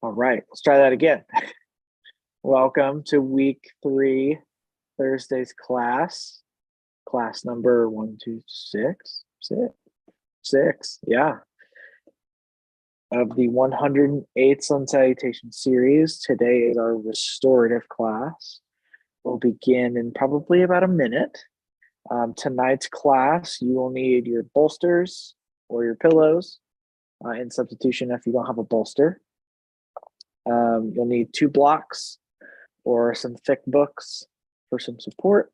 All right, let's try that again. Welcome to week 3, Thursday's class number 126, yeah, of the 108th Sun Salutation series. Today is our restorative class. We'll begin in probably about a minute. Tonight's class, you will need your bolsters or your pillows in substitution if you don't have a bolster. You'll need 2 blocks or some thick books for some support,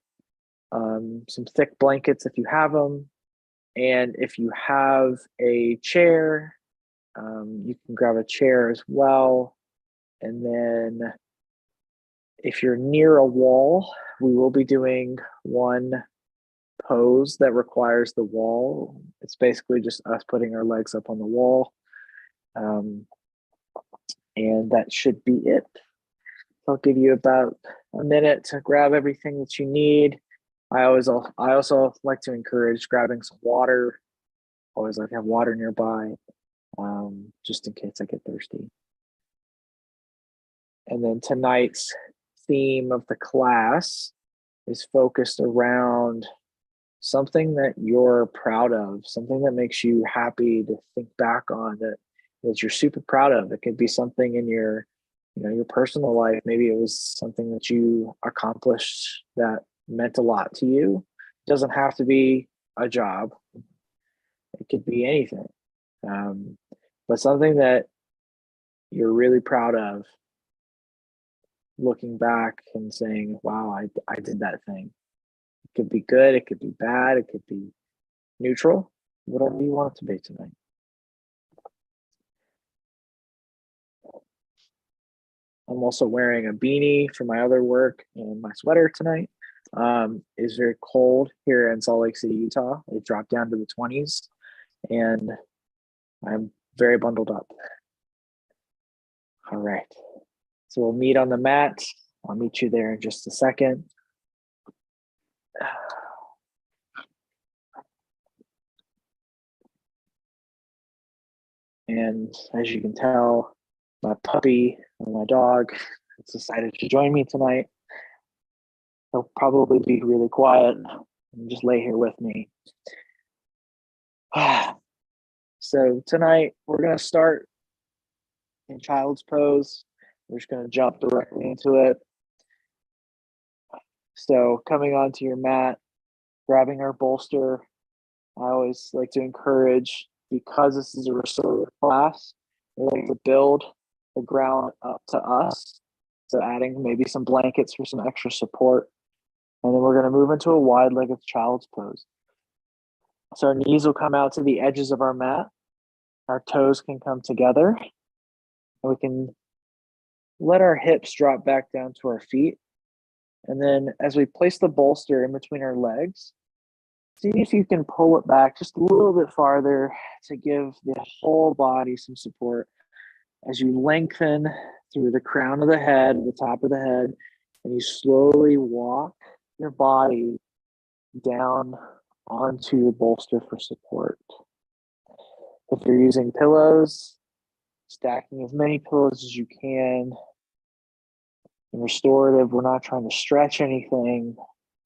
some thick blankets if you have them, and if you have a chair, you can grab a chair as well. And then if you're near a wall, we will be doing one pose that requires the wall. It's basically just us putting our legs up on the wall. And that should be it. I'll give you about a minute to grab everything that you need. I also like to encourage grabbing some water. Always like to have water nearby, just in case I get thirsty. And then tonight's theme of the class is focused around something that you're proud of, something that makes you happy to think back on, that you're super proud of. It could be something in your personal life. Maybe it was something that you accomplished that meant a lot to you. It doesn't have to be a job. It could be anything. But something that you're really proud of, looking back and saying, wow, I did that thing. It could be good, it could be bad, it could be neutral, whatever you want it to be tonight. I'm also wearing a beanie for my other work and my sweater tonight. It's very cold here in Salt Lake City, Utah. It dropped down to the 20s and I'm very bundled up. All right, so we'll meet on the mat. I'll meet you there in just a second. And as you can tell, my puppy and my dog has decided to join me tonight. He'll probably be really quiet and just lay here with me. So tonight we're going to start in child's pose. We're just going to jump directly into it. So coming onto your mat, grabbing our bolster. I always like to encourage, because this is a restorative class, we like to build the ground up to us. So adding maybe some blankets for some extra support. And then we're going to move into a wide-legged child's pose. So our knees will come out to the edges of our mat. Our toes can come together. And we can let our hips drop back down to our feet. And then as we place the bolster in between our legs, see if you can pull it back just a little bit farther to give the whole body some support as you lengthen through the crown of the head, the top of the head, and you slowly walk your body down onto the bolster for support. If you're using pillows, stacking as many pillows as you can. In restorative, we're not trying to stretch anything.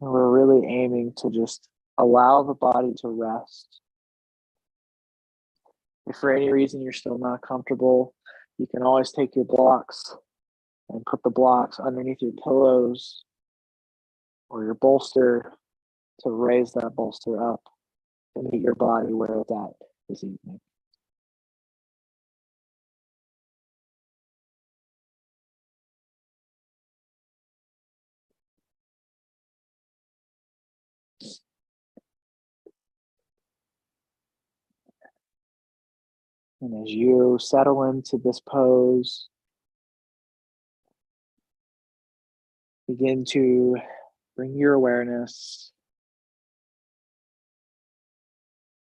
We're really aiming to just allow the body to rest. If for any reason you're still not comfortable, you can always take your blocks and put the blocks underneath your pillows or your bolster to raise that bolster up to meet your body where it's at this evening. And as you settle into this pose, begin to bring your awareness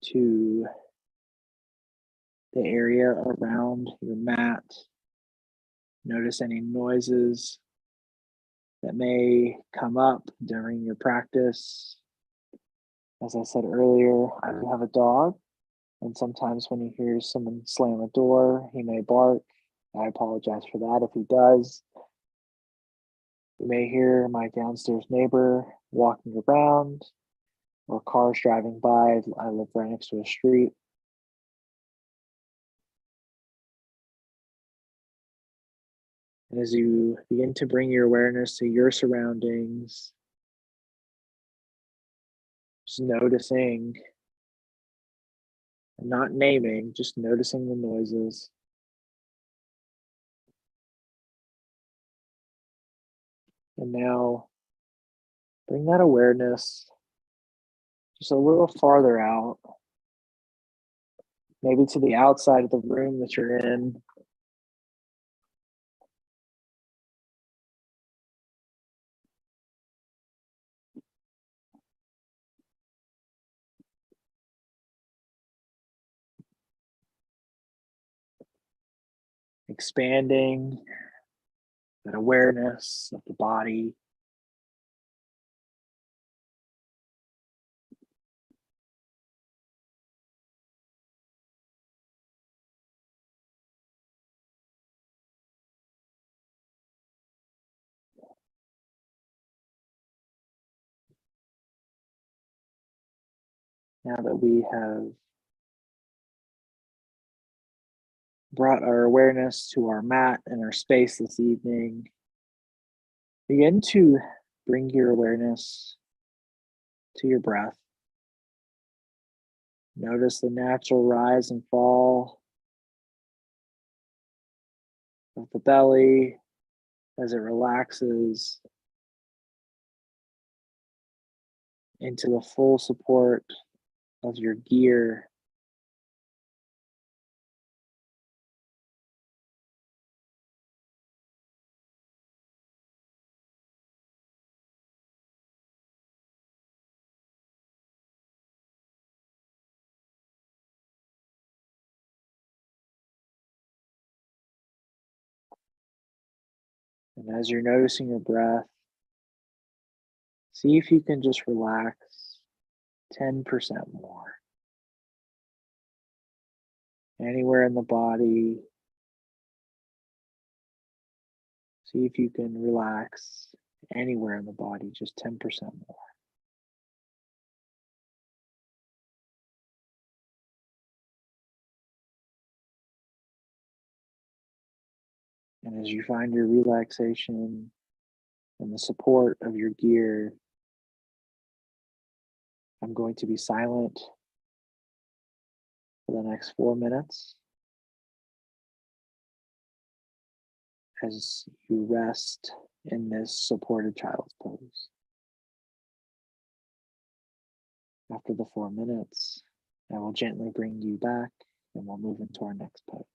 to the area around your mat. Notice any noises that may come up during your practice. As I said earlier, I do have a dog, and sometimes when he hears someone slam a door, he may bark. I apologize for that if he does. You may hear my downstairs neighbor walking around or cars driving by. I live right next to a street. And as you begin to bring your awareness to your surroundings, just noticing and not naming, just noticing the noises. And now bring that awareness just a little farther out, maybe to the outside of the room that you're in. Expanding that awareness of the body. Now that we have brought our awareness to our mat and our space this evening, begin to bring your awareness to your breath. Notice the natural rise and fall of the belly as it relaxes into the full support of your gear. And as you're noticing your breath, see if you can just relax 10% more. Anywhere in the body, see if you can relax anywhere in the body, just 10% more. And as you find your relaxation and the support of your gear, I'm going to be silent for the next 4 minutes as you rest in this supported child's pose. After the 4 minutes, I will gently bring you back and we'll move into our next pose.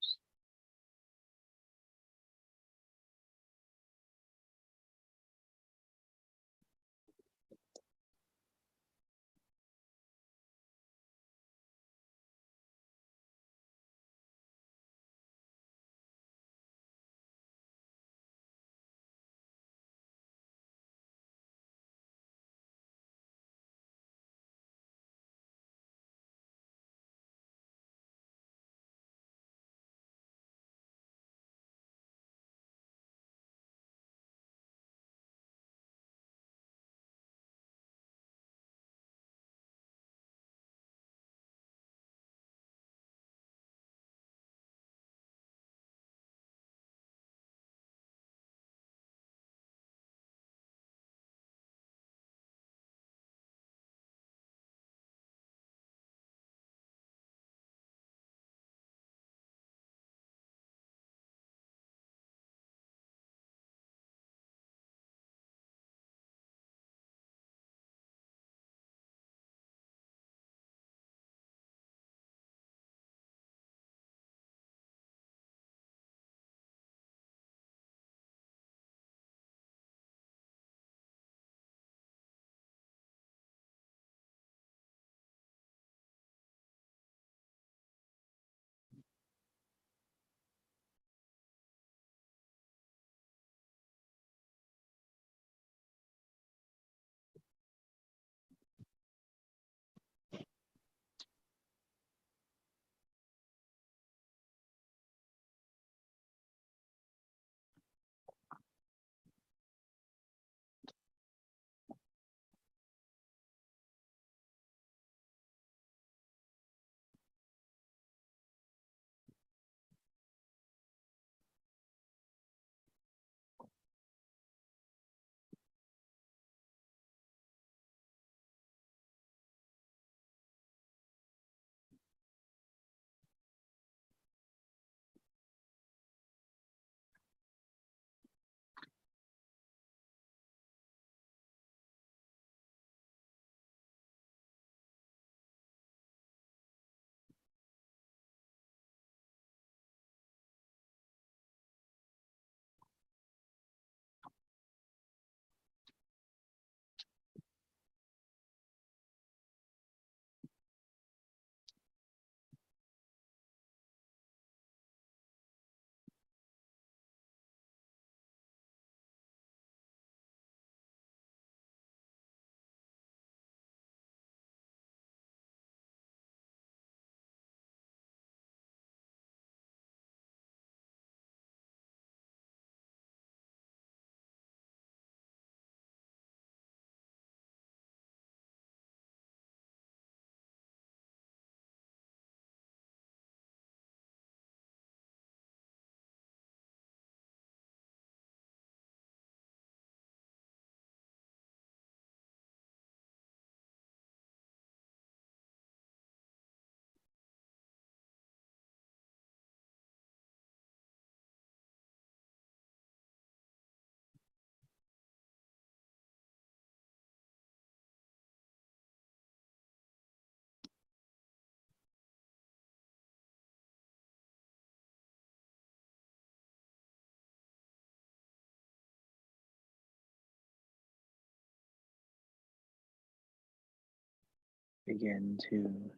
begin to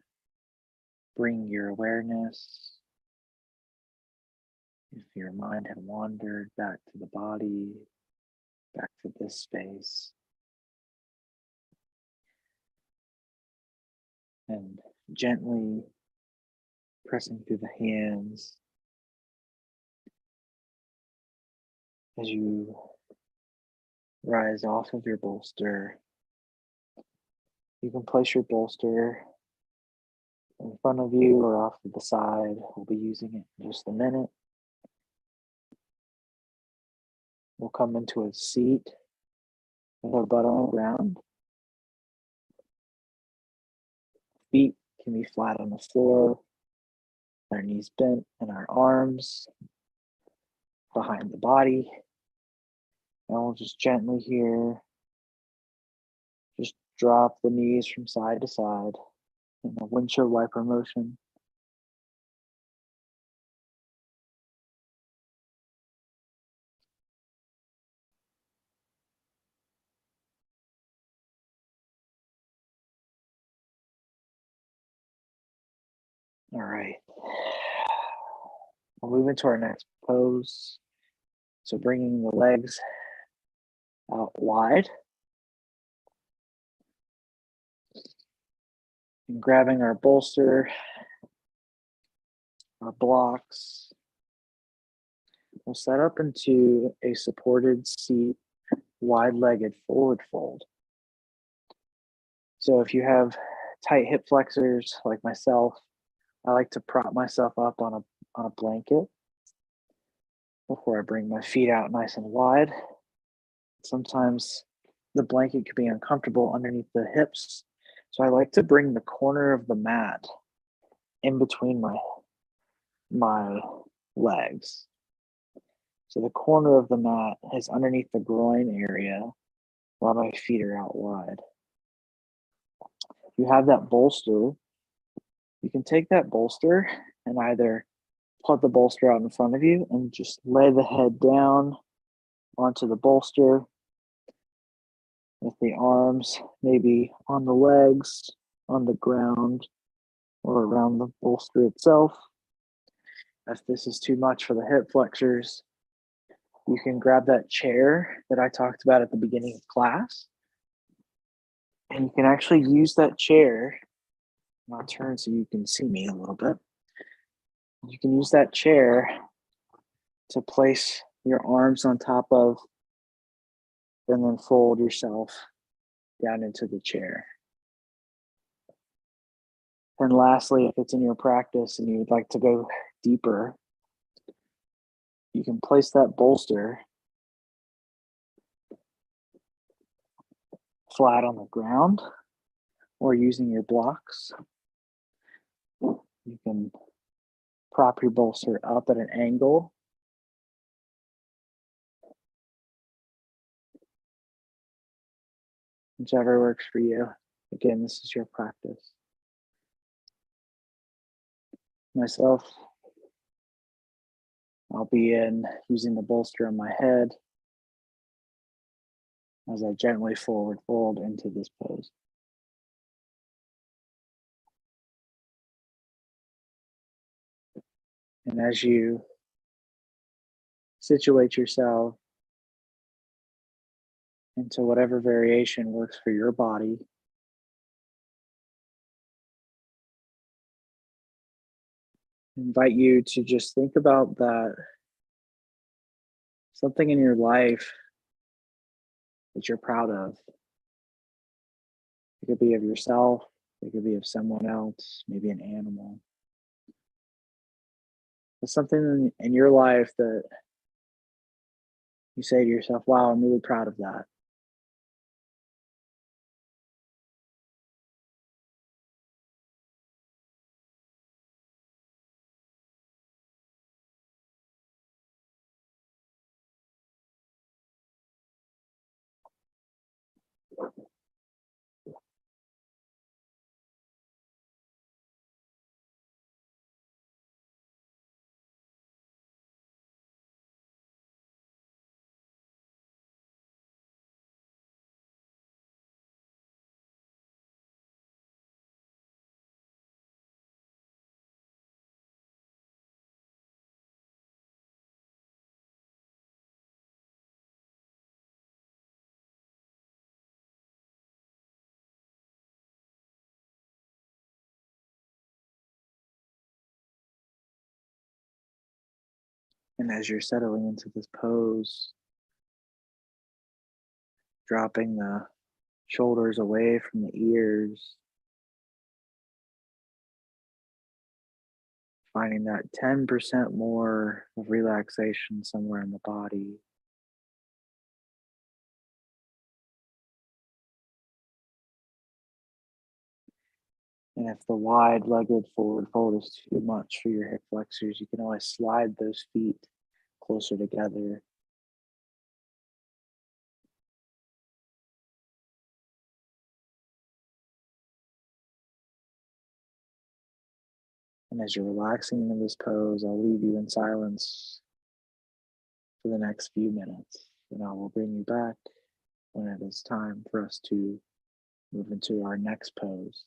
bring your awareness, if your mind had wandered, back to the body, back to this space. And gently pressing through the hands as you rise off of your bolster. You can place your bolster in front of you or off to the side. We'll be using it in just a minute. We'll come into a seat with our butt on the ground. Feet can be flat on the floor, our knees bent, and our arms behind the body. And we'll just gently here, just drop the knees from side to side in a windshield wiper motion. All right. We'll move into our next pose. So bringing the legs out wide and grabbing our bolster, our blocks. We'll set up into a supported seat, wide-legged forward fold. So if you have tight hip flexors like myself, I like to prop myself up on a blanket before I bring my feet out nice and wide. Sometimes the blanket could be uncomfortable underneath the hips, so I like to bring the corner of the mat in between my legs. So the corner of the mat is underneath the groin area while my feet are out wide. If you have that bolster, you can take that bolster and either put the bolster out in front of you and just lay the head down onto the bolster with the arms maybe on the legs, on the ground, or around the bolster itself. If this is too much for the hip flexors, you can grab that chair that I talked about at the beginning of class, and you can actually use that chair. I'll turn so you can see me a little bit. You can use that chair to place your arms on top of and then fold yourself down into the chair. And lastly, if it's in your practice and you would like to go deeper, you can place that bolster flat on the ground or using your blocks. You can prop your bolster up at an angle. Whichever works for you. Again, this is your practice. Myself, I'll be in using the bolster on my head as I gently forward fold into this pose. And as you situate yourself into whatever variation works for your body, I invite you to just think about that, something in your life that you're proud of. It could be of yourself, it could be of someone else, maybe an animal. It's something in your life that you say to yourself, wow, I'm really proud of that. And as you're settling into this pose, dropping the shoulders away from the ears, finding that 10% more of relaxation somewhere in the body. And if the wide-legged forward fold is too much for your hip flexors, you can always slide those feet closer together. And as you're relaxing into this pose, I'll leave you in silence for the next few minutes. And I will bring you back when it is time for us to move into our next pose.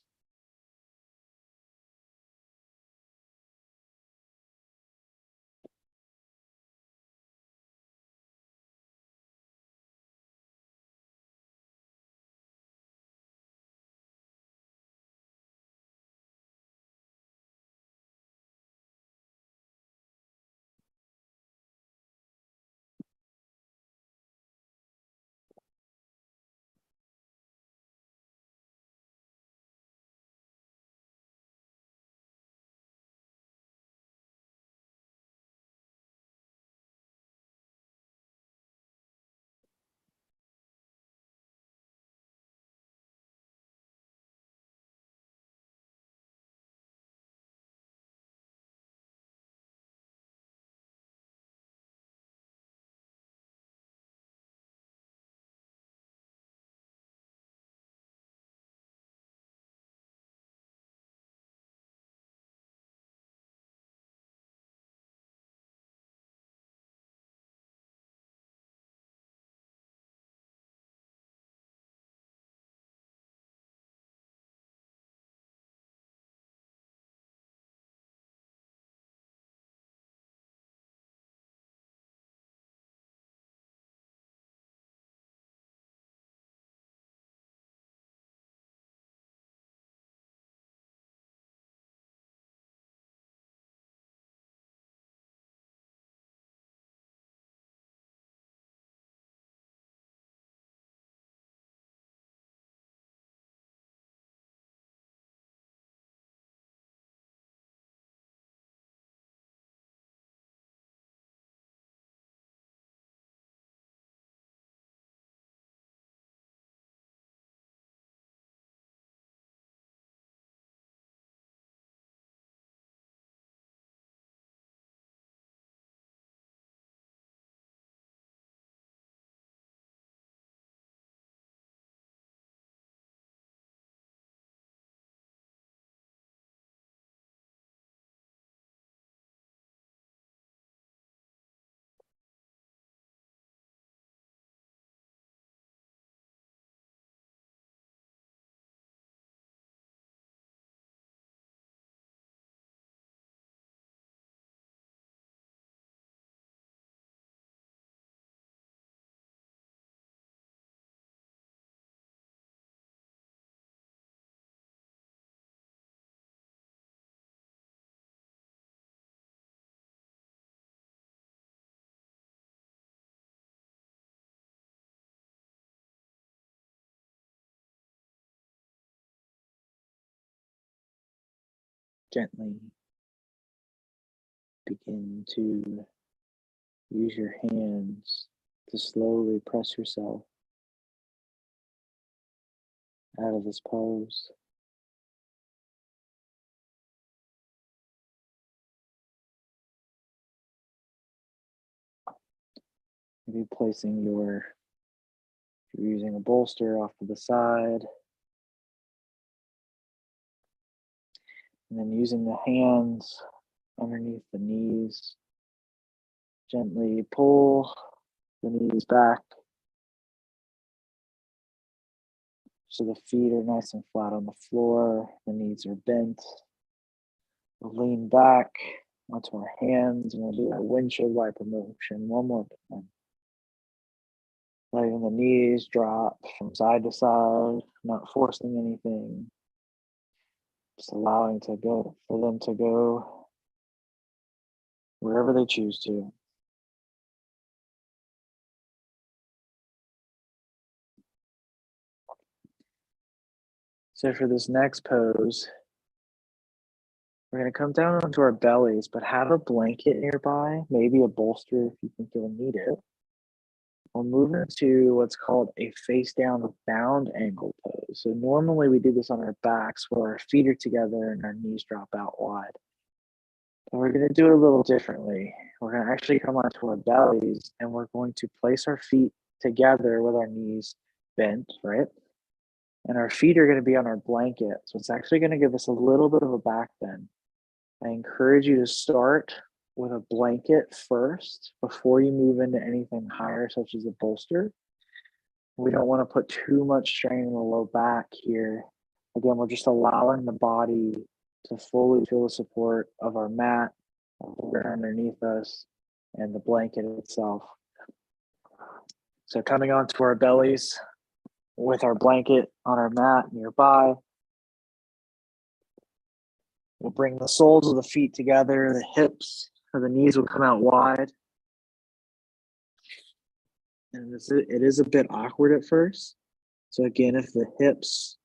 Gently begin to use your hands to slowly press yourself out of this pose. Maybe placing if you're using a bolster off to the side, and then using the hands underneath the knees, gently pull the knees back so the feet are nice and flat on the floor, the knees are bent. We'll lean back onto our hands and we'll do a windshield wiper motion one more time. Letting the knees drop from side to side, not forcing anything. Just allowing for them to go wherever they choose to. So for this next pose, we're going to come down onto our bellies, but have a blanket nearby, maybe a bolster if you think you'll need it. We'll move into what's called a face down bound angle pose. So normally we do this on our backs where our feet are together and our knees drop out wide. But we're going to do it a little differently. We're going to actually come onto our bellies and we're going to place our feet together with our knees bent, right? And our feet are going to be on our blanket. So it's actually going to give us a little bit of a back bend. I encourage you to start with a blanket first before you move into anything higher, such as a bolster. We don't want to put too much strain on the low back here. Again, we're just allowing the body to fully feel the support of our mat underneath us and the blanket itself. So coming onto our bellies with our blanket on our mat nearby. We'll bring the soles of the feet together, the hips or the knees will come out wide. And it is a bit awkward at first. So again, if the hips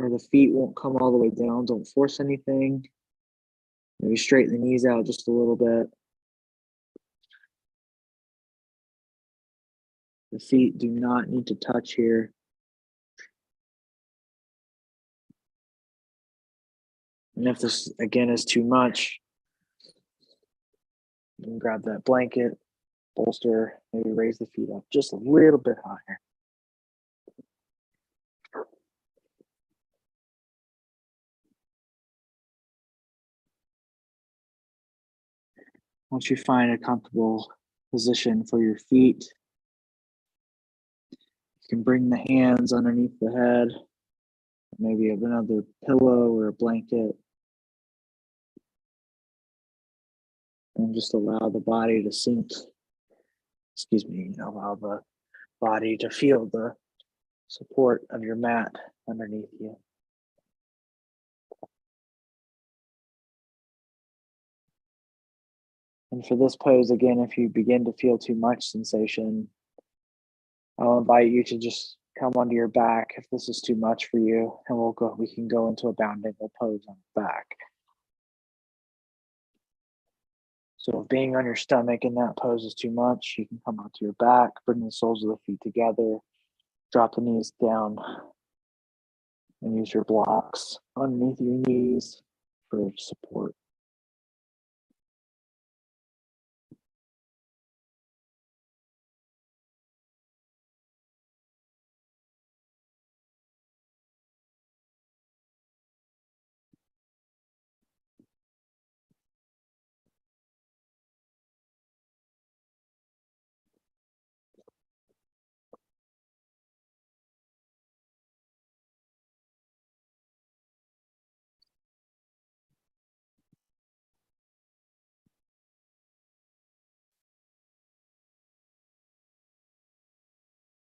or the feet won't come all the way down, don't force anything. Maybe straighten the knees out just a little bit. The feet do not need to touch here. And if this, again, is too much, you can grab that blanket, bolster, maybe raise the feet up just a little bit higher. Once you find a comfortable position for your feet, you can bring the hands underneath the head, maybe have another pillow or a blanket, and just allow the body to sink. Allow the body to feel the support of your mat underneath you. And for this pose, again, if you begin to feel too much sensation, I'll invite you to just come onto your back if this is too much for you, and we can go into a bound angle pose on the back. So if being on your stomach in that pose is too much, you can come onto your back, bring the soles of the feet together, drop the knees down, and use your blocks underneath your knees for support.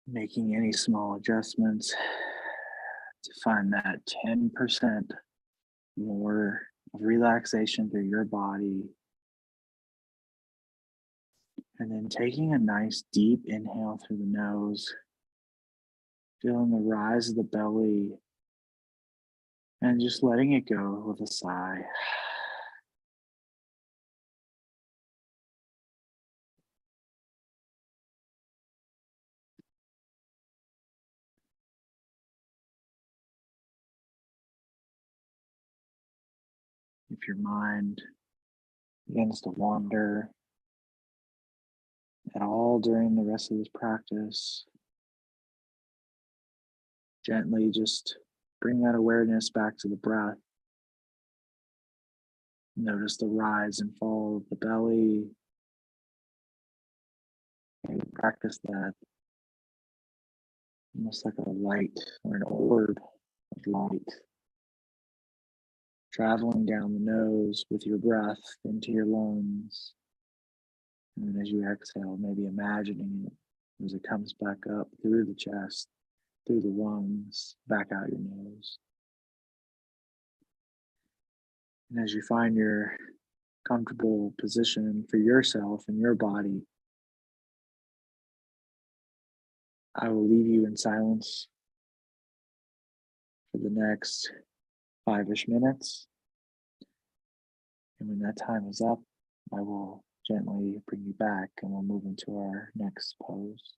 Making any small adjustments to find that 10% more of relaxation through your body. And then taking a nice deep inhale through the nose, feeling the rise of the belly, and just letting it go with a sigh. If your mind begins to wander at all during the rest of this practice, gently just bring that awareness back to the breath. Notice the rise and fall of the belly. And practice that almost like a light or an orb of light traveling down the nose with your breath into your lungs. And then as you exhale, maybe imagining it as it comes back up through the chest, through the lungs, back out your nose. And as you find your comfortable position for yourself and your body, I will leave you in silence for the next 5-ish minutes. And when that time is up, I will gently bring you back and we'll move into our next pose.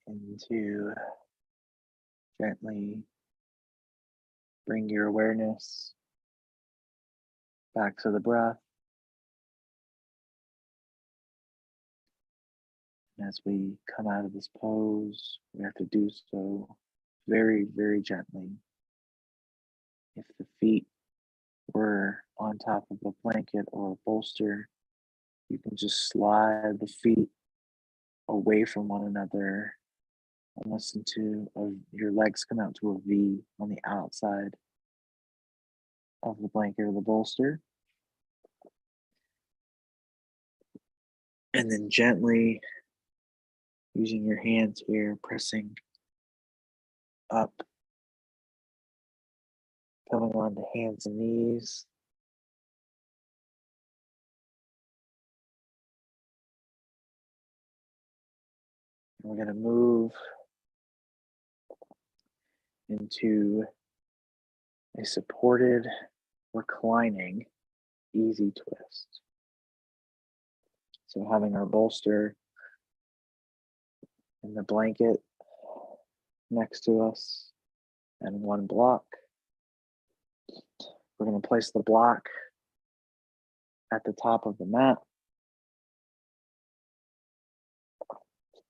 into gently bring your awareness back to the breath. And as we come out of this pose, we have to do so very, very gently. If the feet were on top of a blanket or a bolster, you can just slide the feet away from one another almost into your legs come out to a V on the outside of the blanket or the bolster. And then gently using your hands here, pressing up, coming on to hands and knees. And we're going to move into a supported, reclining, easy twist. So having our bolster and the blanket next to us and one block. We're going to place the block at the top of the mat.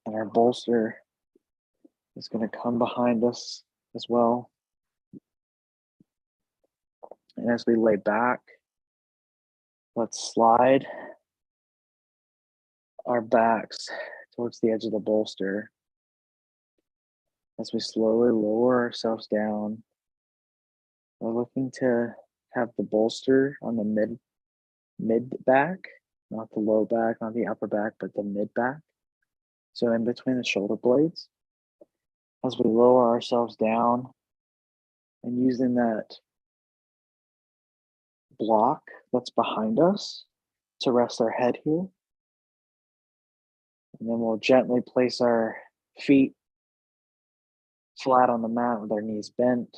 And our bolster is going to come behind us as well. And as we lay back, let's slide our backs towards the edge of the bolster. As we slowly lower ourselves down, we're looking to have the bolster on the mid back, not the low back, not the upper back, but the mid back. So in between the shoulder blades, as we lower ourselves down and using that block that's behind us to rest our head here. And then we'll gently place our feet flat on the mat with our knees bent.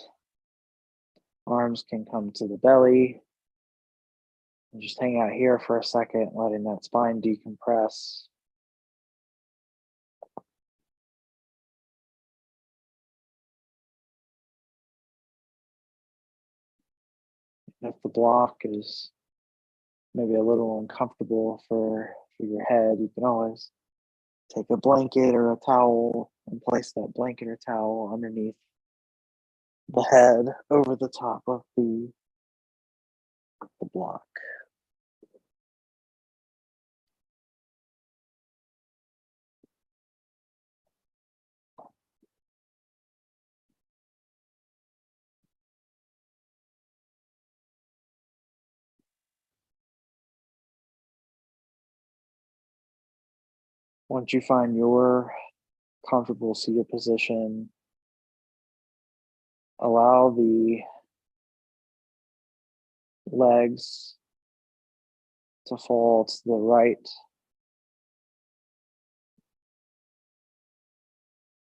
Arms can come to the belly. And just hang out here for a second, letting that spine decompress. If the block is maybe a little uncomfortable for your head, you can always take a blanket or a towel and place that blanket or towel underneath the head over the top of the block. Once you find your comfortable seated position, allow the legs to fall to the right.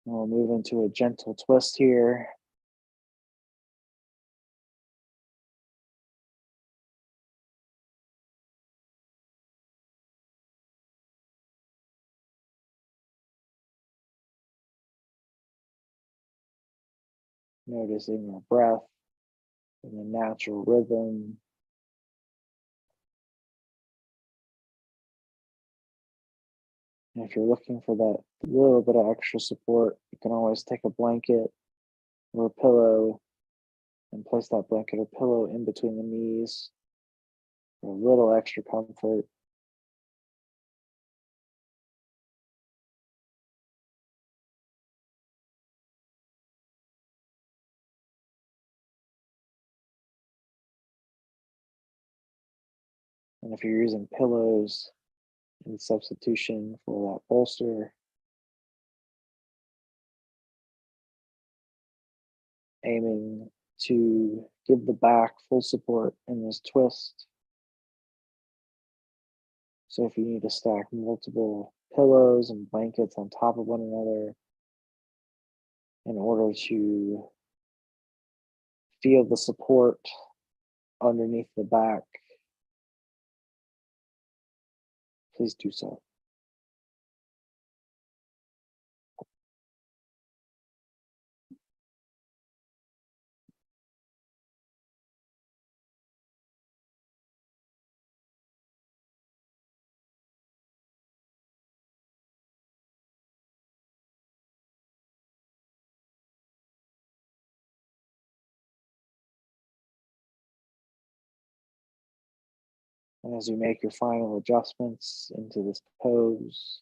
And we'll move into a gentle twist here. Noticing your breath and the natural rhythm. And if you're looking for that little bit of extra support, you can always take a blanket or a pillow and place that blanket or pillow in between the knees for a little extra comfort. And if you're using pillows in substitution for that bolster, aiming to give the back full support in this twist. So if you need to stack multiple pillows and blankets on top of one another in order to feel the support underneath the back, please do so. And as you make your final adjustments into this pose,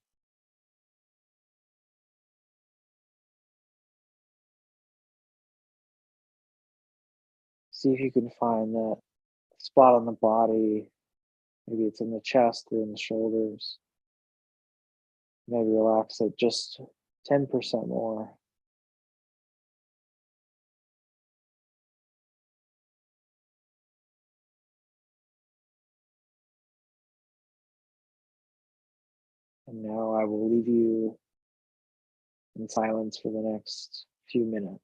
see if you can find that spot on the body. Maybe it's in the chest or in the shoulders. Maybe relax it just 10% more. And now I will leave you in silence for the next few minutes.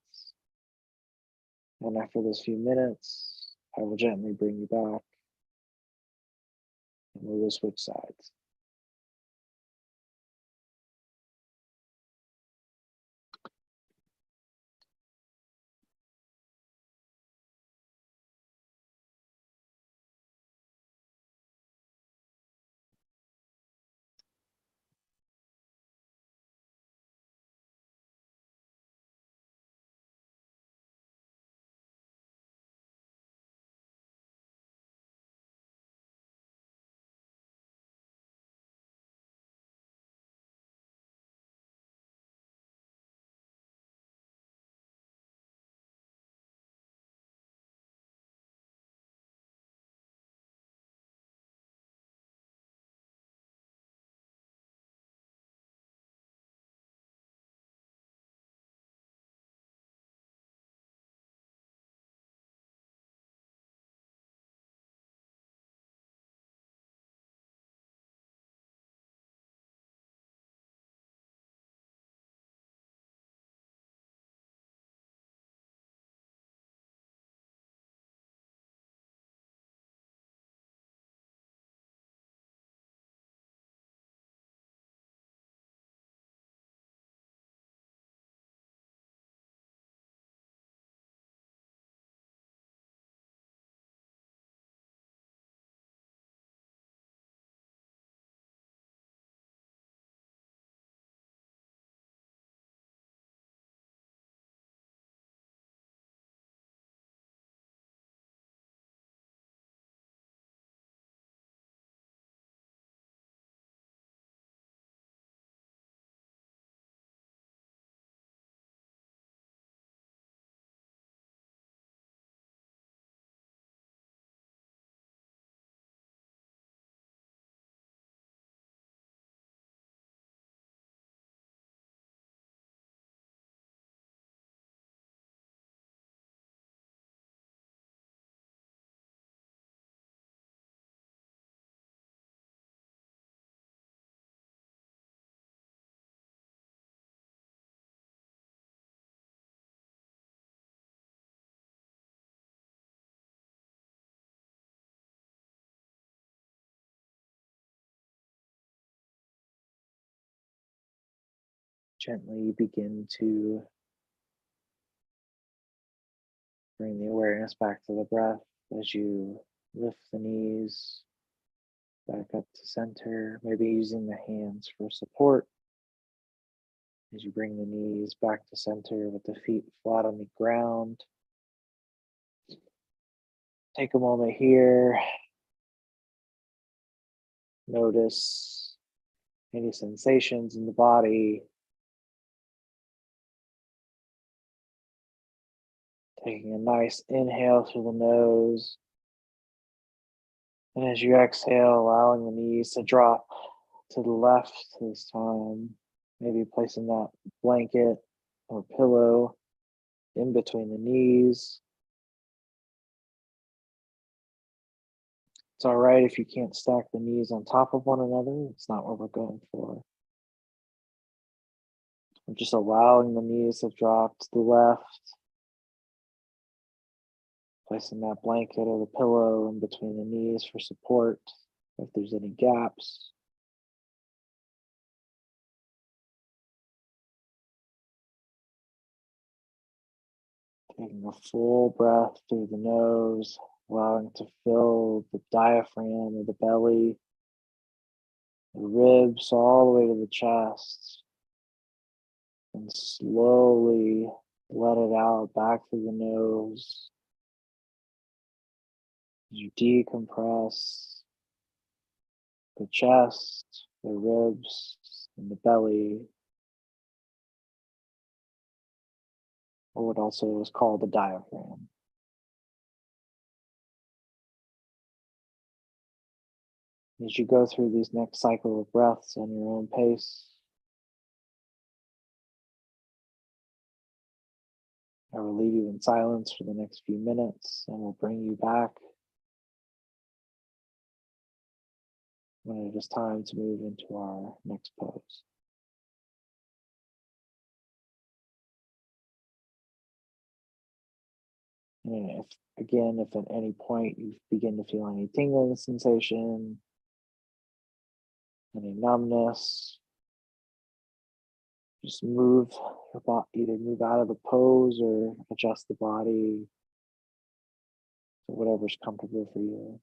And after those few minutes, I will gently bring you back and we will switch sides. Gently begin to bring the awareness back to the breath as you lift the knees back up to center, maybe using the hands for support. As you bring the knees back to center with the feet flat on the ground. Take a moment here. Notice any sensations in the body. Taking a nice inhale through the nose. And as you exhale, allowing the knees to drop to the left this time. Maybe placing that blanket or pillow in between the knees. It's all right if you can't stack the knees on top of one another. It's not what we're going for. We're just allowing the knees to drop to the left. Placing that blanket or the pillow in between the knees for support if there's any gaps. Taking a full breath through the nose, allowing to fill the diaphragm or the belly, the ribs all the way to the chest. And slowly let it out back through the nose. As you decompress, the chest, the ribs, and the belly, or what also is called the diaphragm. As you go through these next cycle of breaths on your own pace, I will leave you in silence for the next few minutes and will bring you back when it is time to move into our next pose. And if at any point you begin to feel any tingling sensation, any numbness, just move your body, either move out of the pose or adjust the body to whatever's comfortable for you.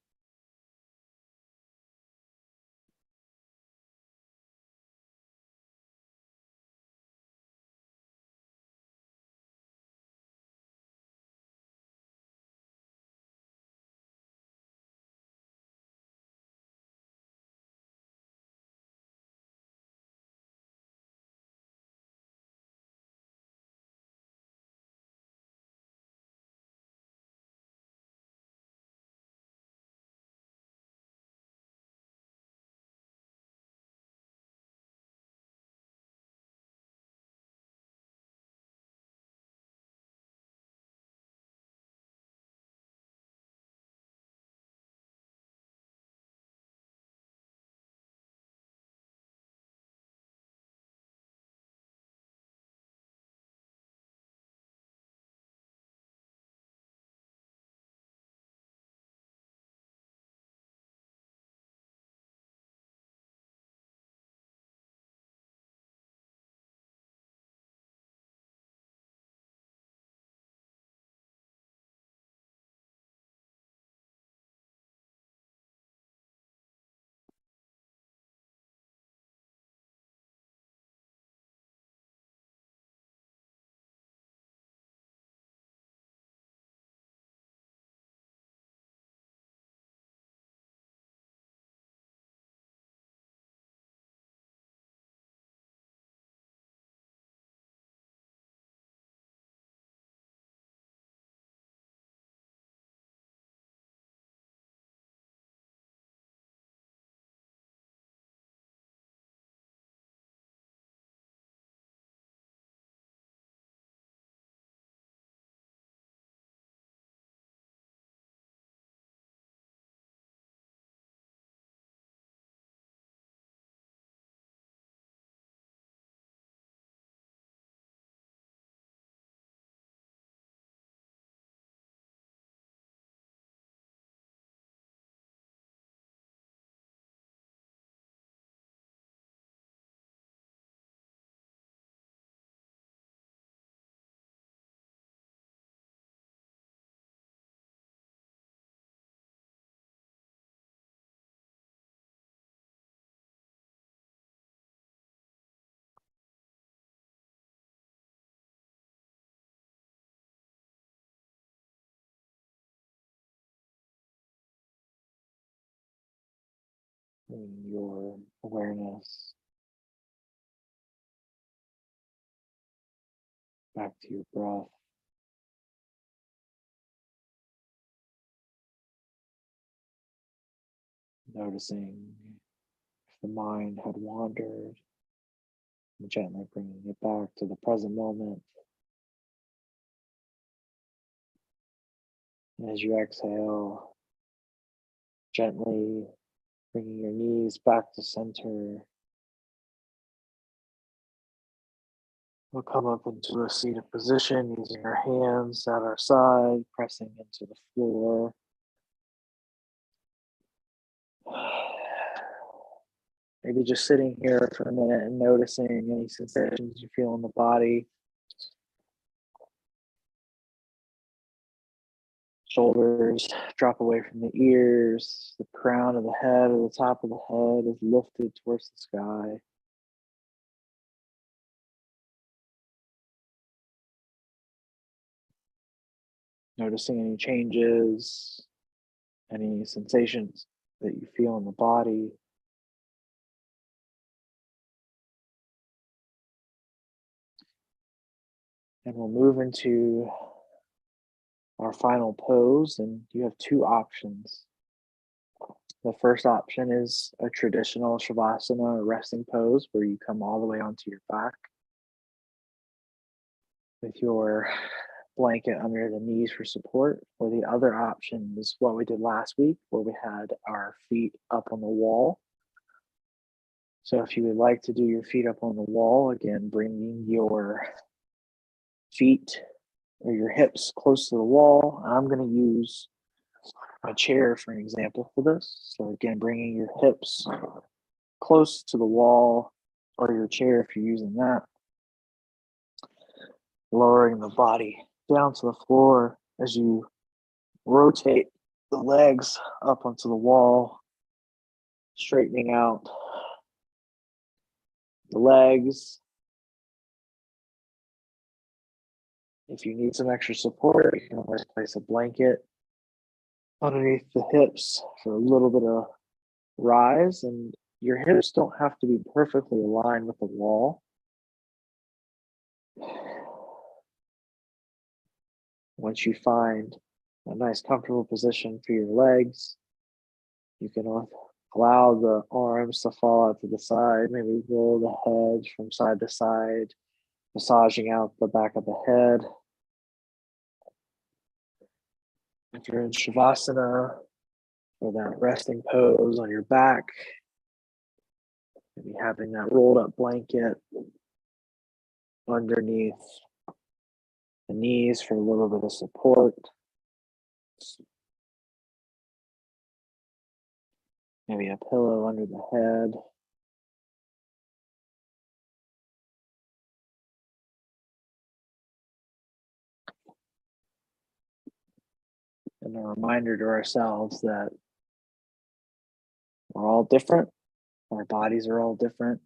Bring your awareness back to your breath. Noticing if the mind had wandered, and gently bringing it back to the present moment. And as you exhale, gently bringing your knees back to center. We'll come up into a seated position using our hands at our side, pressing into the floor. Maybe just sitting here for a minute and noticing any sensations you feel in the body. Shoulders drop away from the ears. The crown of the head or the top of the head is lifted towards the sky. Noticing any changes, any sensations that you feel in the body. And we'll move into our final pose, and you have two options. The first option is a traditional Shavasana or resting pose where you come all the way onto your back with your blanket under the knees for support. Or the other option is what we did last week, where we had our feet up on the wall. So if you would like to do your feet up on the wall, again, bringing your feet or your hips close to the wall. I'm going to use a chair for an example for this. So again, bringing your hips close to the wall or your chair if you're using that. Lowering the body down to the floor as you rotate the legs up onto the wall, straightening out the legs. If you need some extra support, you can always place a blanket underneath the hips for a little bit of rise, and your hips don't have to be perfectly aligned with the wall. Once you find a nice comfortable position for your legs, you can allow the arms to fall out to the side, maybe roll the head from side to side, massaging out the back of the head. If you're in Shavasana or that resting pose on your back, maybe having that rolled up blanket underneath the knees for a little bit of support. Maybe a pillow under the head. And a reminder to ourselves that we're all different. Our bodies are all different.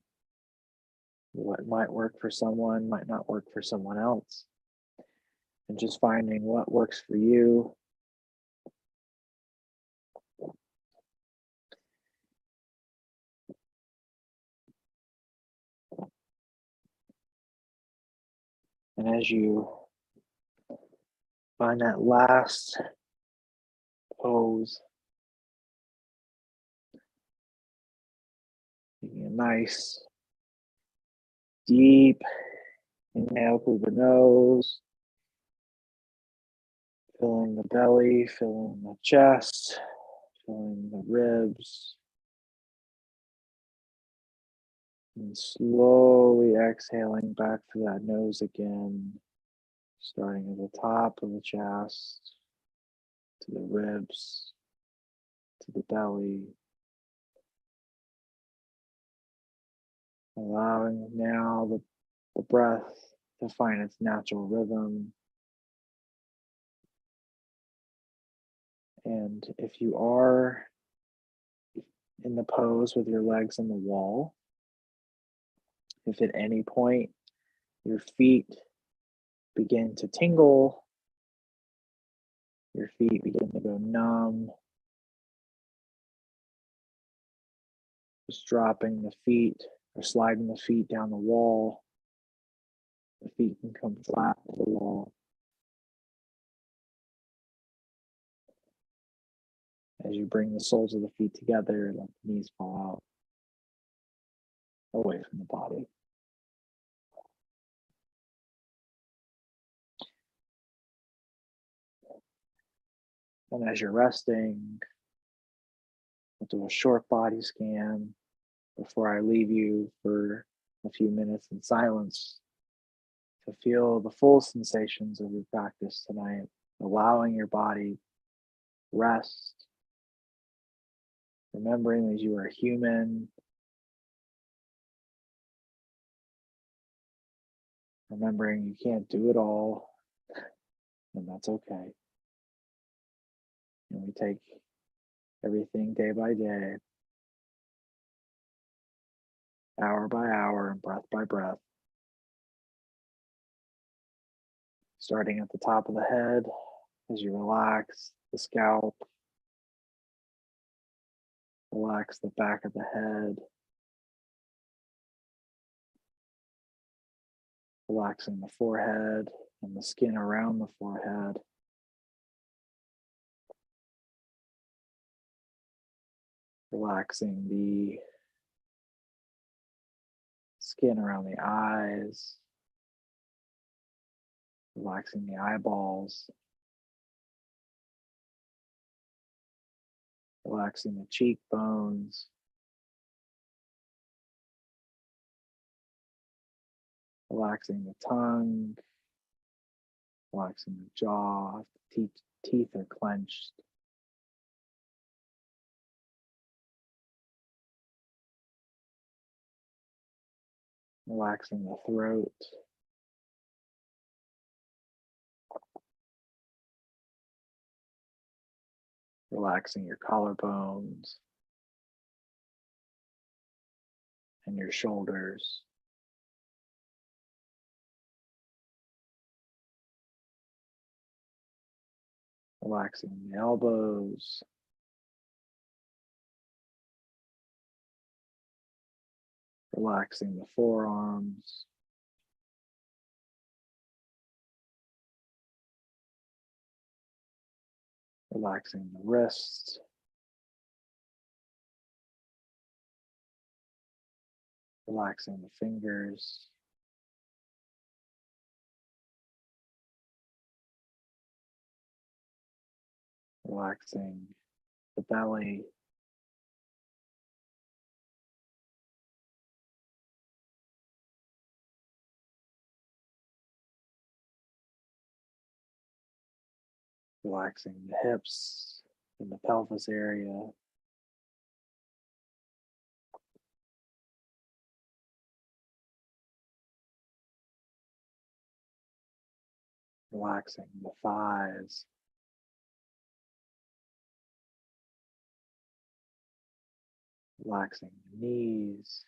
What might work for someone might not work for someone else. And just finding what works for you. And as you find that last pose, taking a nice deep inhale through the nose, filling the belly, filling the chest, filling the ribs, and slowly exhaling back through that nose again, starting at the top of the chest, to the ribs, to the belly, allowing now the breath to find its natural rhythm. And if you are in the pose with your legs on the wall, if at any point your feet begin to tingle, your feet begin to go numb, just dropping the feet or sliding the feet down the wall, the feet can come flat to the wall. As you bring the soles of the feet together, let the knees fall out, away from the body. And as you're resting, we'll do a short body scan before I leave you for a few minutes in silence to feel the full sensations of your practice tonight, allowing your body rest, remembering that you are human, remembering you can't do it all, and that's okay. And we take everything day by day, hour by hour, and breath by breath. Starting at the top of the head as you relax the scalp, relax the back of the head, relaxing the forehead and the skin around the forehead. Relaxing the skin around the eyes, relaxing the eyeballs, relaxing the cheekbones, relaxing the tongue, relaxing the jaw, if the teeth are clenched. Relaxing the throat. Relaxing your collarbones and your shoulders. Relaxing the elbows. Relaxing the forearms. Relaxing the wrists. Relaxing the fingers. Relaxing the belly. Relaxing the hips and the pelvis area. Relaxing the thighs. Relaxing the knees.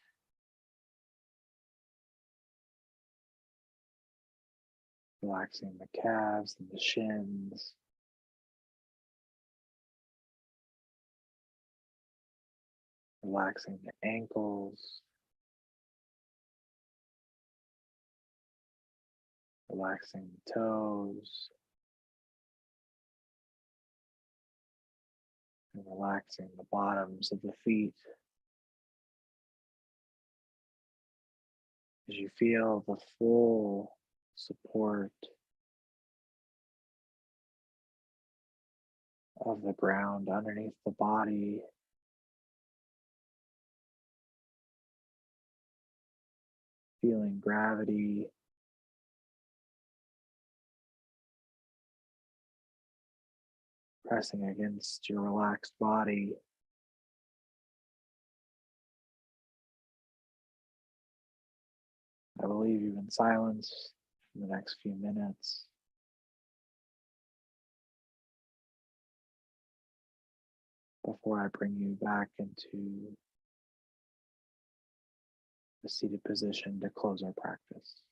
Relaxing the calves and the shins. Relaxing the ankles. Relaxing the toes. And relaxing the bottoms of the feet. As you feel the full support of the ground underneath the body, feeling gravity pressing against your relaxed body. I will leave you in silence for the next few minutes. Before I bring you back into a seated position to close our practice.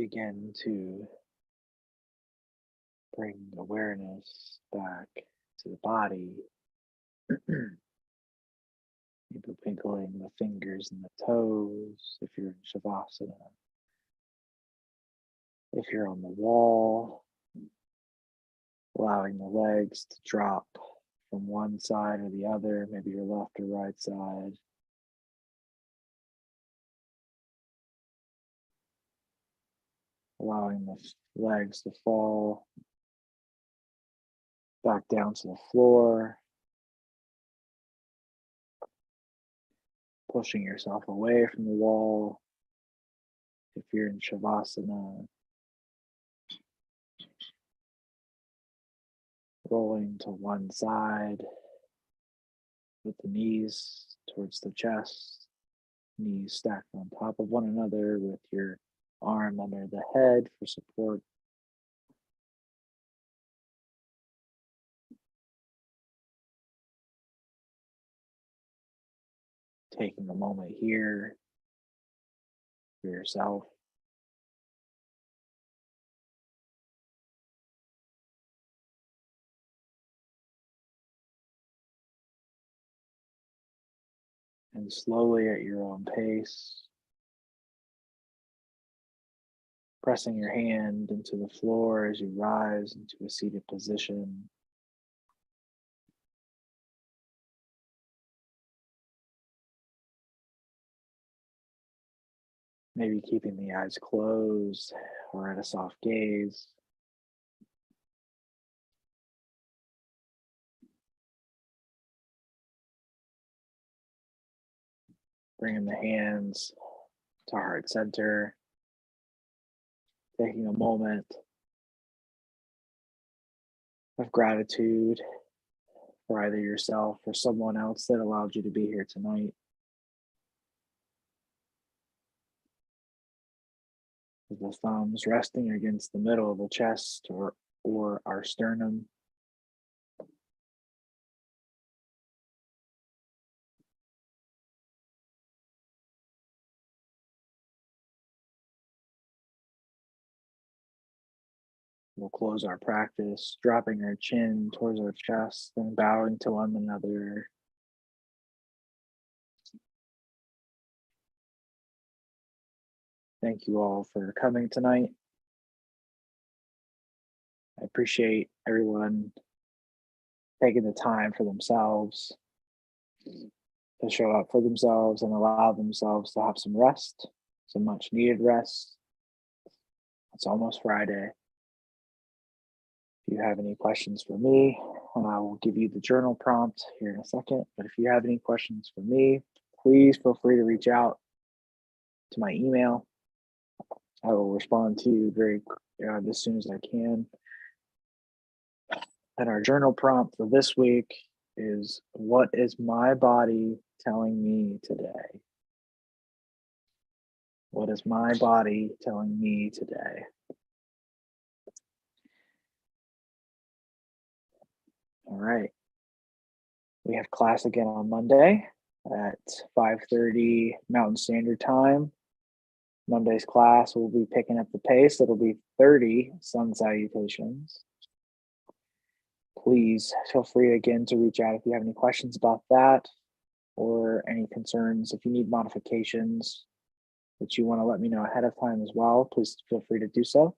begin to bring awareness back to the body. Maybe wiggling the fingers and the toes if you're in Shavasana. If you're on the wall, allowing the legs to drop from one side or the other, maybe your left or right side. Allowing the legs to fall back down to the floor. Pushing yourself away from the wall if you're in Shavasana. Rolling to one side with the knees towards the chest, knees stacked on top of one another with your arm under the head for support. Taking a moment here for yourself. And slowly at your own pace, pressing your hand into the floor as you rise into a seated position. Maybe keeping the eyes closed or at a soft gaze. Bringing the hands to heart center. Taking a moment of gratitude for either yourself or someone else that allowed you to be here tonight. With the thumbs resting against the middle of the chest or our sternum. We'll close our practice, dropping our chin towards our chest and bowing to one another. Thank you all for coming tonight. I appreciate everyone taking the time for themselves to show up for themselves and allow themselves to have some rest, some much needed rest. It's almost Friday. If you have any questions for me, I will give you the journal prompt here in a second. But if you have any questions for me, please feel free to reach out to my email. I will respond to you very as soon as I can. And our journal prompt for this week is, what is my body telling me today? What is my body telling me today? All right. We have class again on Monday at 5:30 Mountain Standard Time. Monday's class will be picking up the pace. It'll be 30 Sun Salutations. Please feel free again to reach out if you have any questions about that or any concerns. If you need modifications that you want to let me know ahead of time as well, please feel free to do so.